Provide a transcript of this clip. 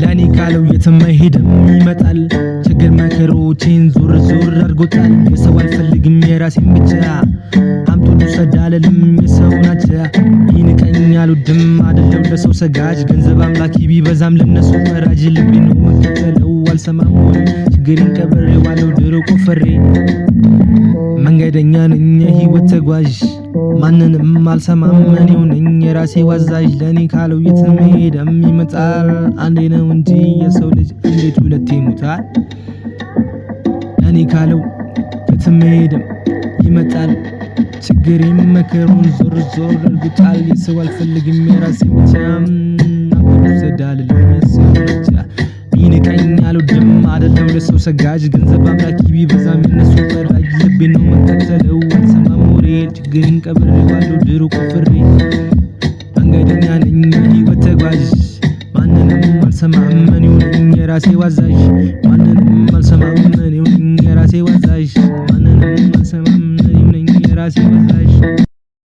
ለኔ ካለው የትም አይሄድም ይመጣል ችግር መከሮቼን ዞር ዞር አድርጎታል የሰው አልፈልግም የራሴን ብቻ አምጡልኝ ሰዳለልም የሰው ናቸ ይንቀኛል ውድም አይደለም ለሰው ሰጋጅ ገንዘብ አምላኪ ቢበዛም ለነሱ ፈራጅ ልቤ ነው መከተለው አልሰማም ወይ ችግሬን ቀብሬዋለሁ ድሮ ቆፍሬ መንገደኛ ነኝ የህይወት ተጓዥ ማንንም አልሰማም እኔው ነኝ የራሴ ዋዛዥ ለኔ ካለው የትም አይሄድም ይመጣል አንዴ ነው እንጂ የሰው ልጅ እንዴት ሁለቴ ይሞታል ለኔ ካለው የትም አይሄድም ይመጣል ችግሬን መከሩን ዞር ዞር አድርጎታል የሰው አልፈልግም የራሴ ብቻ ሰዳለልም የሰው ብቻ ይንቀኛል ውድም አይደለም ለሰው ሰጋጅ ገንዘብ አምላኪ ቢበዛም የነሱ ፈራጅ ልቤ ነው መከተለው አልሰማም ወሬ ችግሬን ቀብሬዋለሁ ድሮ ቆፍሬ መንገደኛ ነኝ የህይወት ተጓዥ ማንንም አልሰማም እኔው ነኝ የራሴ ዋዛዥ ማንንም አልሰማም እኔው ነኝ የራሴ ዋዛዥ ማንንም አልሰማም